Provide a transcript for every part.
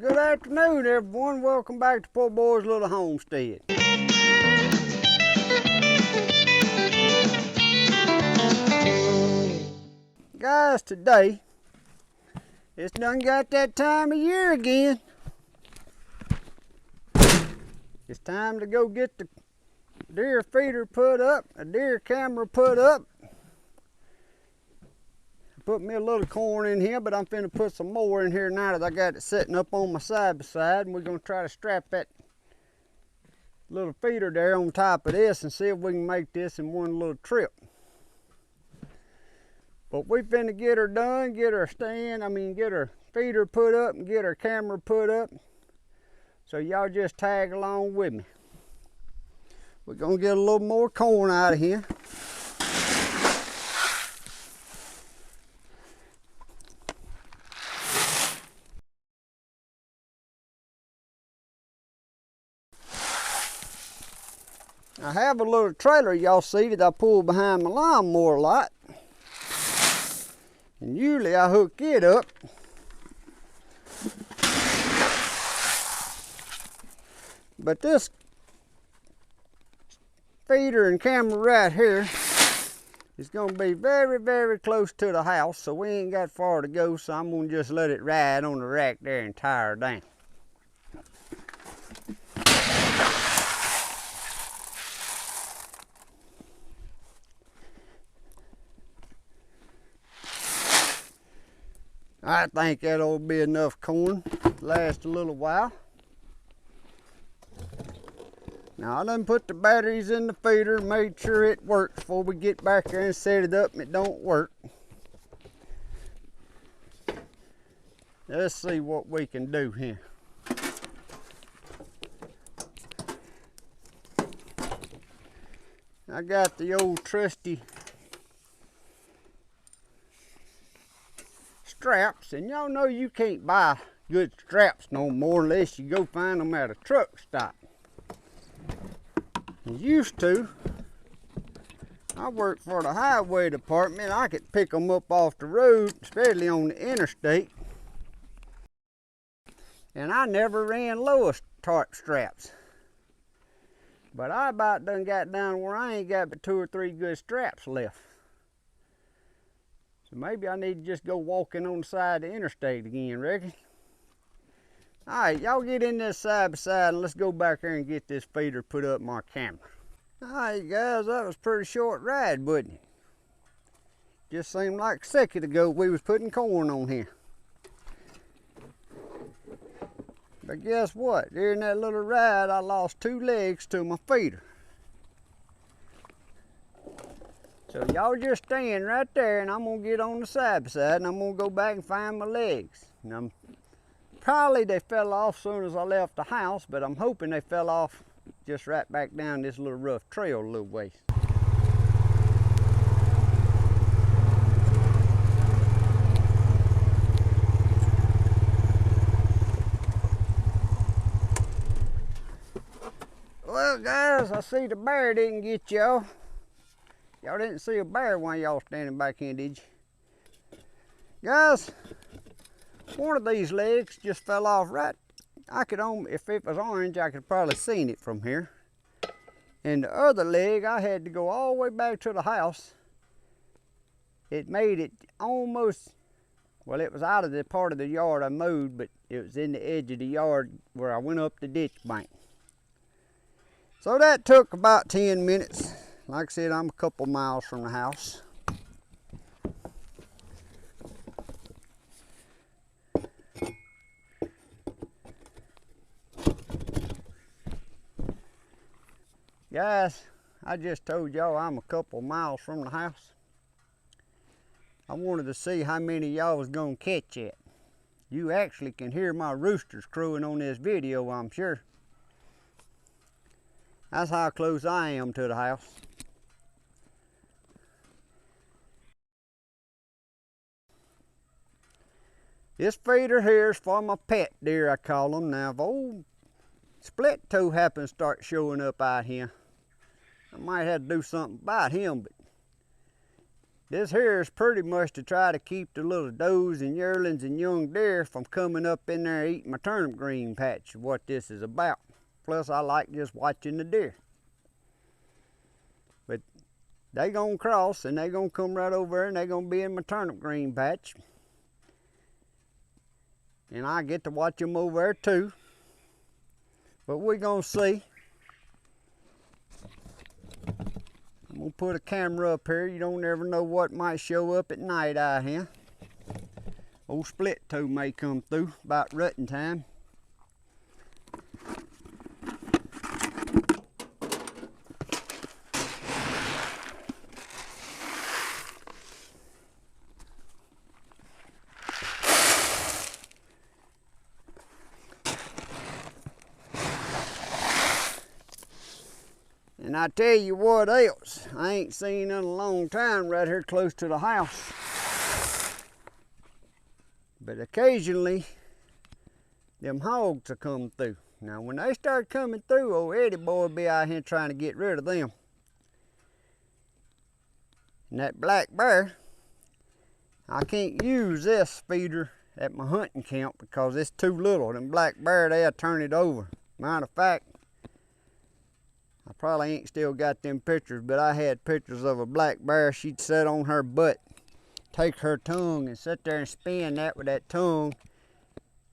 good afternoon, everyone. Welcome back to Poorboys Little Homestead. Guys, today, it's done got that time of year again. It's time to go get the deer feeder put up, a deer camera put up. Put me a little corn in here, but I'm finna put some more in here now that I got it sitting up on my side by side, and we're gonna try to strap that little feeder there on top of this and see if we can make this in one little trip. But we finna get her done, get her get her feeder put up and get her camera put up. So y'all just tag along with me. We're gonna get a little more corn out of here. I have a little trailer y'all see that I pull behind my lawnmower a lot. And usually I hook it up. But this feeder and camera right here is gonna be very, very close to the house, so we ain't got far to go, so I'm gonna just let it ride on the rack there and tie her down. I think that'll be enough corn to last a little while. Now I done put the batteries in the feeder, made sure it works before we get back there and set it up and it don't work. Let's see what we can do here. I got the old trusty straps, and y'all know you can't buy good straps no more unless you go find them at a truck stop. Used to, I worked for the highway department. I could pick them up off the road, especially on the interstate, and I never ran lowest tarp straps. But I about done got down where I ain't got but 2 or 3 good straps left. So maybe I need to just go walking on the side of the interstate again, reckon? Alright, y'all get in this side by side and let's go back there and get this feeder put up my camera. Alright guys, that was a pretty short ride, wasn't it? Just seemed like a second ago we was putting corn on here. But guess what? During that little ride I lost 2 legs to my feeder. So y'all just stand right there and I'm gonna get on the side by side and I'm gonna go back and find my legs. And probably they fell off as soon as I left the house, but I'm hoping they fell off just right back down this little rough trail a little ways. Well guys, I see the bear didn't get y'all. Y'all didn't see a bear when y'all standing back here, did you? Guys, one of these legs just fell off right. I could if it was orange, I could probably seen it from here. And the other leg, I had to go all the way back to the house. It made it almost, well, it was out of the part of the yard I mowed, but it was in the edge of the yard where I went up the ditch bank. So that took about 10 minutes. Like I said, I'm a couple miles from the house. Guys, I just told y'all I'm a couple miles from the house. I wanted to see how many of y'all was gonna catch it. You actually can hear my roosters crowing on this video, I'm sure. That's how close I am to the house. This feeder here is for my pet deer, I call them. Now, if old split toe happens to start showing up out here, I might have to do something about him, but This here is pretty much to try to keep the little does and yearlings and young deer from coming up in there eating my turnip green patch, what this is about. Plus, I like just watching the deer. But they gonna cross and they gonna come right over there and they gonna be in my turnip green patch. And I get to watch them over there too. But we're gonna see. I'm gonna put a camera up here. You don't ever know what might show up at night out here. Old split toe may come through about rutting time. And I tell you what else, I ain't seen in a long time right here close to the house. But occasionally, them hogs will come through. Now when they start coming through, old Eddie boy will be out here trying to get rid of them. And that black bear, I can't use this feeder at my hunting camp because it's too little. Them black bear, they'll turn it over. Matter of fact, I probably ain't still got them pictures, but I had pictures of a black bear. She'd sit on her butt, take her tongue and sit there and spin that with that tongue.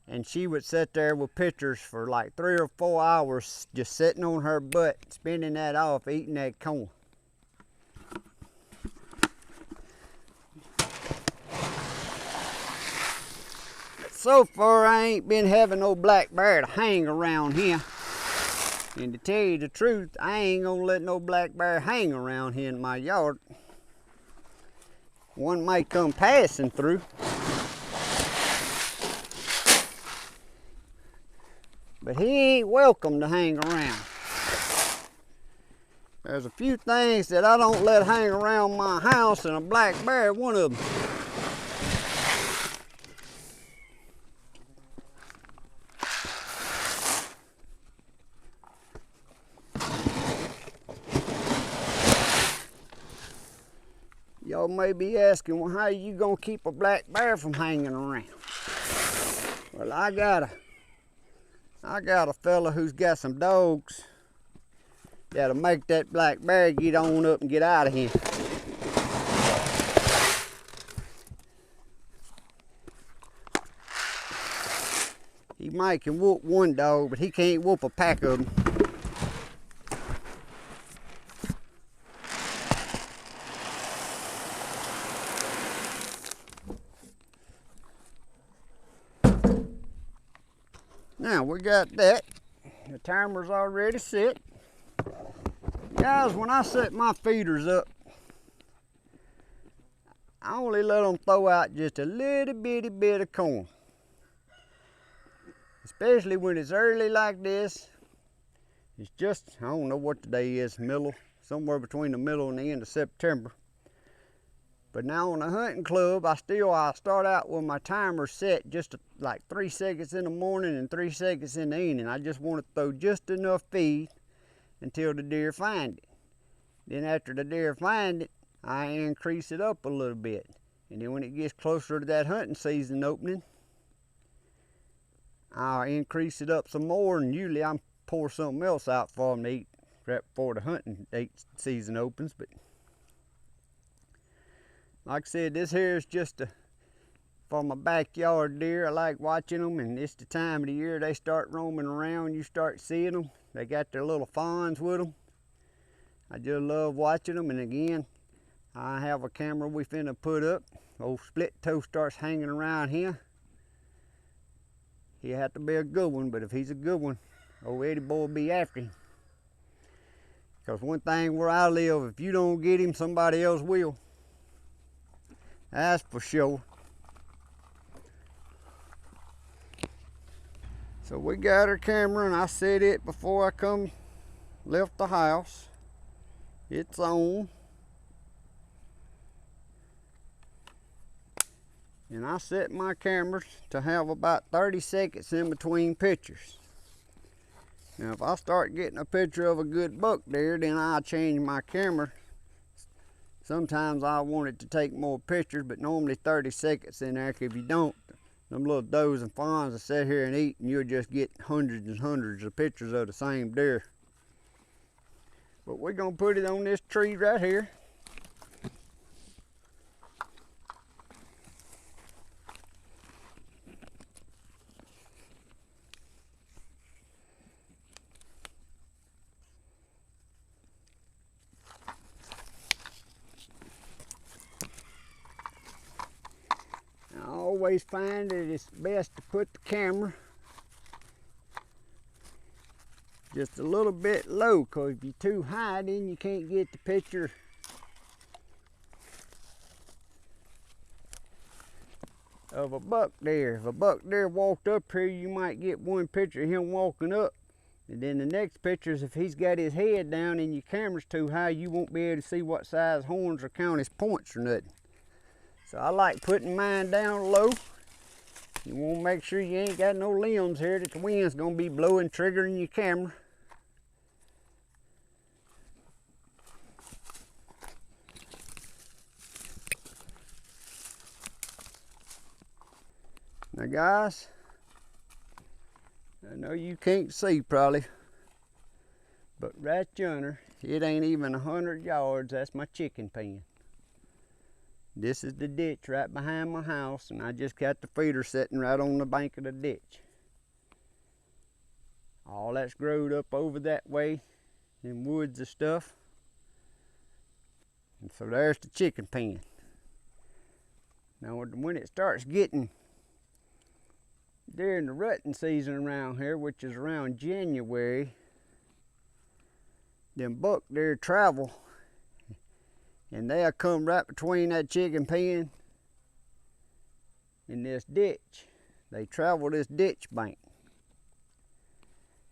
And she would sit there with pictures for like 3 or 4 hours, just sitting on her butt, spinning that off, eating that corn. So far, I ain't been having no black bear to hang around here. And to tell you the truth, I ain't gonna let no black bear hang around here in my yard. One might come passing through. But he ain't welcome to hang around. There's a few things that I don't let hang around my house, and a black bear one of them. Y'all may be asking, well, how are you gonna keep a black bear from hanging around? Well, I got a fella who's got some dogs that'll make that black bear get on up and get out of here. He might can whoop one dog, but he can't whoop a pack of them. Now we got that. The timer's already set. Guys, when I set my feeders up, I only let them throw out just a little bitty bit of corn. Especially when it's early like this. It's just, I don't know what the day is, somewhere between the middle and the end of September. But now on the hunting club, I start out with my timer set just like 3 seconds in the morning and 3 seconds in the evening. I just want to throw just enough feed until the deer find it. Then after the deer find it, I increase it up a little bit. And then when it gets closer to that hunting season opening, I'll increase it up some more, and usually I pour something else out for them to eat right before the hunting season opens. But like I said, this here is just for my backyard deer. I like watching them, and it's the time of the year they start roaming around. You start seeing them. They got their little fawns with them. I just love watching them. And again, I have a camera we finna put up. Old split toe starts hanging around here. He'll have to be a good one, but if he's a good one, old Eddie boy will be after him. Because one thing where I live, if you don't get him, somebody else will. That's for sure. So we got our camera, and I set it before I left the house. It's on. And I set my cameras to have about 30 seconds in between pictures. Now if I start getting a picture of a good buck there, then I'll change my camera Sometimes I want it to take more pictures, but normally 30 seconds in there. If you don't, them little does and fawns will sit here and eat, and you'll just get hundreds and hundreds of pictures of the same deer. But we're gonna put it on this tree right here. I always find that it's best to put the camera just a little bit low, because if you're too high, then you can't get the picture of a buck deer. If a buck deer walked up here, you might get one picture of him walking up, and then the next picture is if he's got his head down and your camera's too high, you won't be able to see what size horns or count his points or nothing. So I like putting mine down low. You want to make sure you ain't got no limbs here that the wind's gonna be blowing, triggering your camera. Now guys, I know you can't see probably, but right yonder, it ain't even 100 yards, that's my chicken pen. This is the ditch right behind my house, and I just got the feeder sitting right on the bank of the ditch. All that's growed up over that way in woods and stuff. And so there's the chicken pen. Now when it starts getting during the rutting season around here, which is around January, them buck deer travel, and they'll come right between that chicken pen and this ditch. They travel this ditch bank.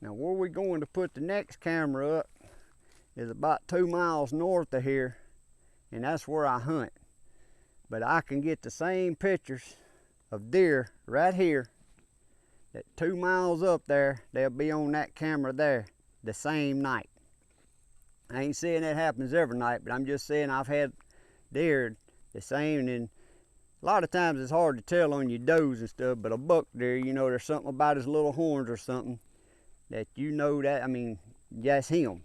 Now where we're going to put the next camera up is about 2 miles north of here, and that's where I hunt. But I can get the same pictures of deer right here that 2 miles up there, they'll be on that camera there the same night. I ain't saying that happens every night, but I'm just saying I've had deer the same, and a lot of times it's hard to tell on your does and stuff, but a buck deer, you know, there's something about his little horns or something that you know that, I mean, that's him.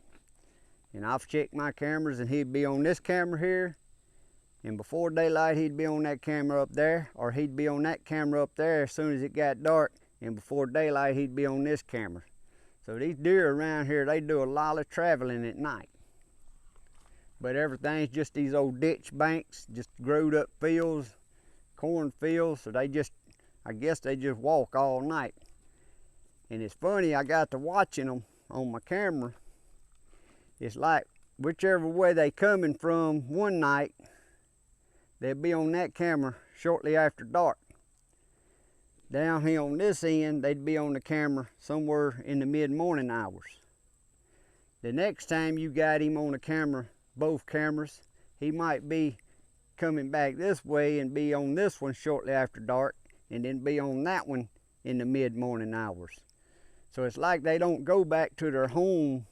And I've checked my cameras, and he'd be on this camera here, and before daylight he'd be on that camera up there, or he'd be on that camera up there as soon as it got dark, and before daylight he'd be on this camera. So these deer around here, they do a lot of traveling at night. But everything's just these old ditch banks, just growed up fields, corn fields, so they just, I guess they just walk all night. And it's funny, I got to watching them on my camera. It's like whichever way they coming from one night, they'll be on that camera shortly after dark. Down here on this end, they'd be on the camera somewhere in the mid-morning hours. The next time you got him on the camera, both cameras, he might be coming back this way and be on this one shortly after dark, and then be on that one in the mid-morning hours. So it's like they don't go back to their home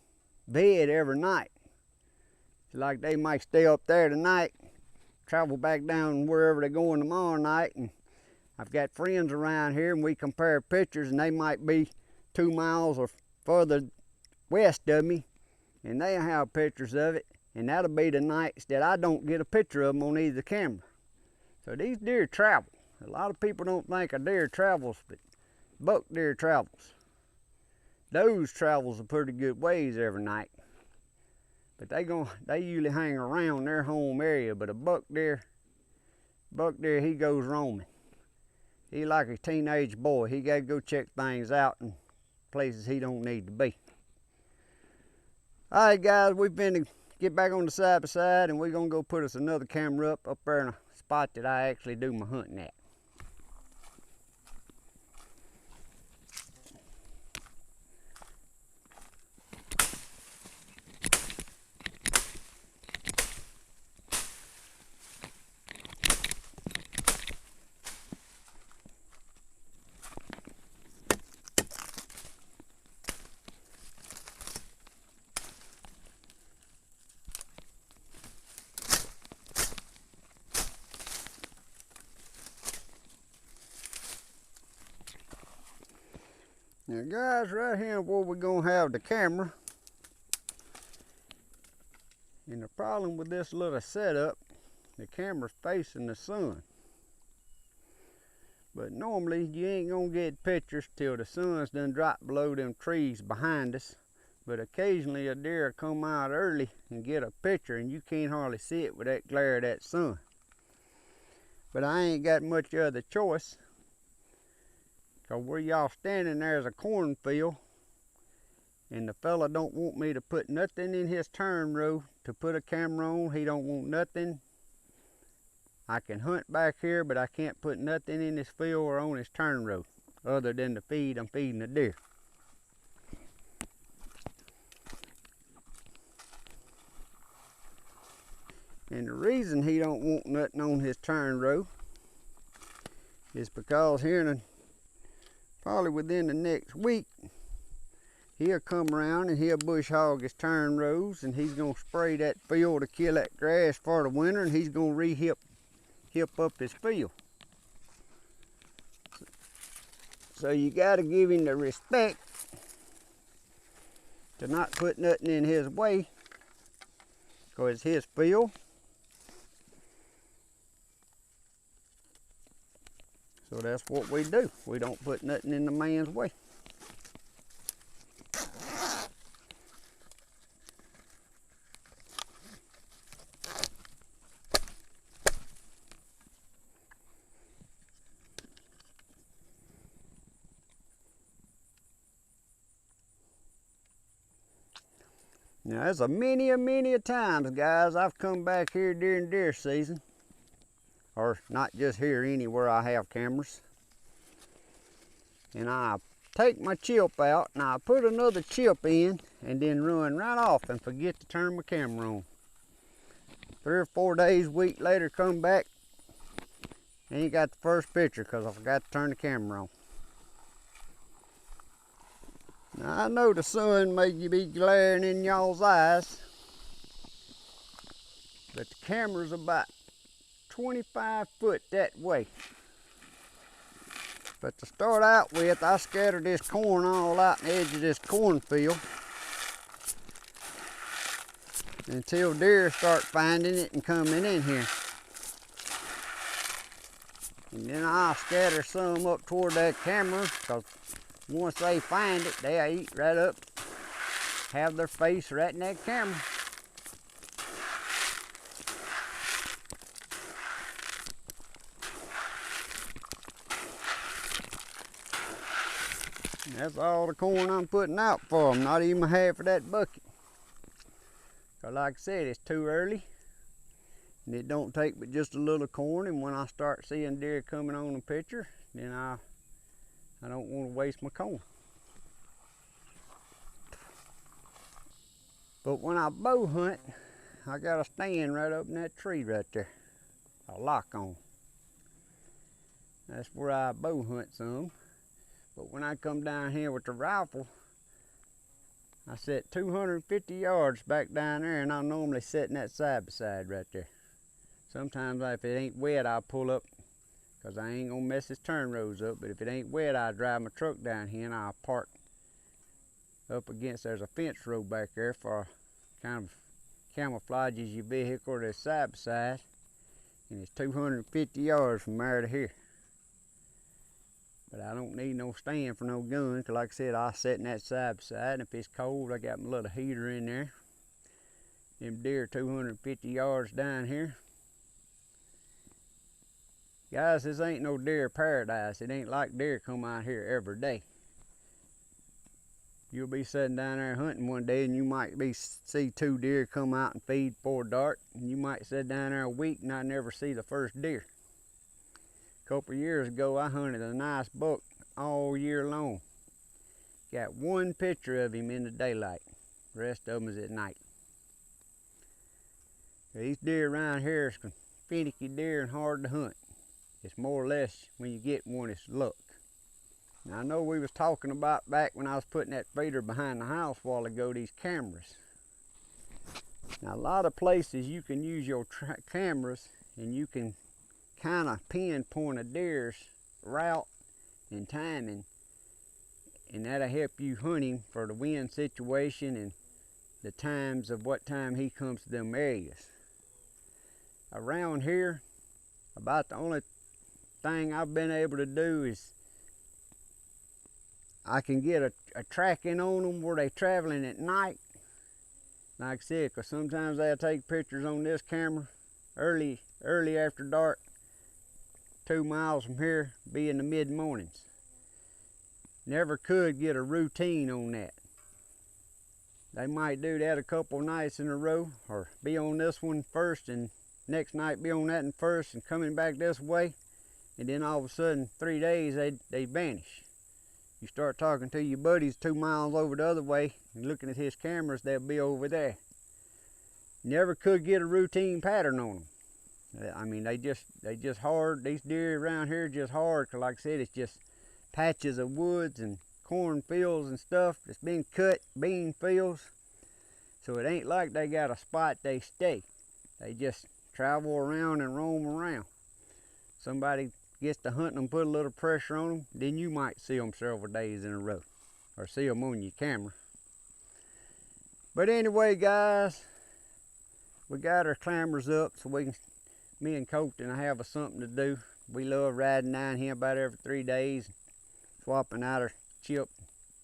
bed every night. It's like they might stay up there tonight, travel back down wherever they're going tomorrow night, and I've got friends around here, and we compare pictures, and they might be 2 miles or further west of me, and they'll have pictures of it, and that'll be the nights that I don't get a picture of them on either camera. So these deer travel. A lot of people don't think a deer travels, but buck deer travels. Those travels a pretty good ways every night, but they usually hang around their home area. But a buck deer, he goes roaming. He like a teenage boy. He got to go check things out in places he don't need to be. All right, guys, we've been to get back on the side by side, and we're gonna go put us another camera up there in a spot that I actually do my hunting at. Now guys, right here where we're gonna have the camera. And the problem with this little setup, the camera's facing the sun. But normally you ain't gonna get pictures till the sun's done dropped below them trees behind us. But occasionally a deer will come out early and get a picture and you can't hardly see it with that glare of that sun. But I ain't got much other choice. Cause where y'all standing there's a cornfield. And the fella don't want me to put nothing in his turn row to put a camera on. He don't want nothing. I can hunt back here, but I can't put nothing in his field or on his turn row other than the feed I'm feeding the deer. And the reason he don't want nothing on his turn row is because here probably within the next week, he'll come around and he'll bush hog his turn rows and he's gonna spray that field to kill that grass for the winter, and he's gonna hip up his field. So you gotta give him the respect to not put nothing in his way, because it's his field. So that's what we do. We don't put nothing in the man's way. Now there's a many a times, guys, I've come back here during deer season, or not just here, anywhere I have cameras, and I take my chip out and I put another chip in and then run right off and forget to turn my camera on. 3 or 4 days, week later, come back, ain't got the first picture because I forgot to turn the camera on. Now I know the sun may be glaring in y'all's eyes, but the camera's about 25 foot that way. But to start out with, I scattered this corn all out in the edge of this cornfield until deer start finding it and coming in here. And then I'll scatter some up toward that camera, because once they find it, they'll eat right up, have their face right in that camera. And that's all the corn I'm putting out for them, not even half of that bucket. Because like I said, it's too early, and it don't take but just a little corn, and when I start seeing deer coming on the picture, then I don't want to waste my corn. But when I bow hunt, I got a stand right up in that tree right there, a lock on. That's where I bow hunt some. But when I come down here with the rifle, I set 250 yards back down there, and I normally set in that side by side right there. Sometimes if it ain't wet, I'll pull up, because I ain't gonna mess his turn rows up. But if it ain't wet, I'll drive my truck down here and I'll park up against, there's a fence row back there for kind of camouflages your vehicle to side by side. And it's 250 yards from there to here. But I don't need no stand for no gun, because like I said, I sit in that side by side, and if it's cold, I got my little heater in there. Them deer 250 yards down here. Guys, this ain't no deer paradise. It ain't like deer come out here every day. You'll be sitting down there hunting one day, and you might see 2 deer come out and feed before dark, and you might sit down there a week and I never see the first deer. A couple of years ago, I hunted a nice buck all year long. Got 1 picture of him in the daylight. The rest of them is at night. These deer around here is finicky deer and hard to hunt. It's more or less, when you get one, it's luck. Now I know we was talking about back when I was putting that feeder behind the house a while ago, these cameras. Now a lot of places you can use your cameras and you can kind of pinpoint a deer's route and timing and that'll help you hunt him for the wind situation and the times of what time he comes to them areas. Around here, about the only thing I've been able to do is I can get a tracking on them where they're traveling at night. Like I said, because sometimes they'll take pictures on this camera early after dark, 2 miles from here, be in the mid-mornings. Never could get a routine on that. They might do that a couple nights in a row, or be on this one first and next night be on that one first and coming back this way, and then all of a sudden 3 days they vanish. You start talking to your buddies 2 miles over the other way and looking at his cameras, they'll be over there. Never could get a routine pattern on them. I mean, they just hard. These deer around here are just hard, because like I said, it's just patches of woods and cornfields and stuff that's been cut, bean fields. So it ain't like they got a spot they stay. They just travel around and roam around. Somebody gets to hunting them, put a little pressure on them, then you might see them several days in a row, or see them on your camera. But anyway, guys, we got our cameras up so me and Colton have something to do. We love riding down here about every 3 days, swapping out our chip,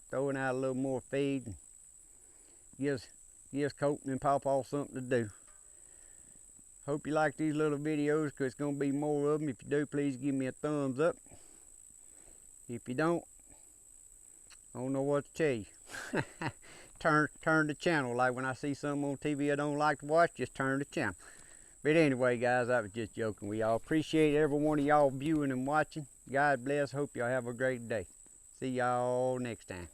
throwing out a little more feed, and gives Colton and Pawpaw something to do. Hope you like these little videos, because it's going to be more of them. If you do, please give me a thumbs up. If you don't, I don't know what to tell you. turn the channel. Like when I see something on TV I don't like to watch, just turn the channel. But anyway, guys, I was just joking. We all appreciate every one of y'all viewing and watching. God bless. Hope y'all have a great day. See y'all next time.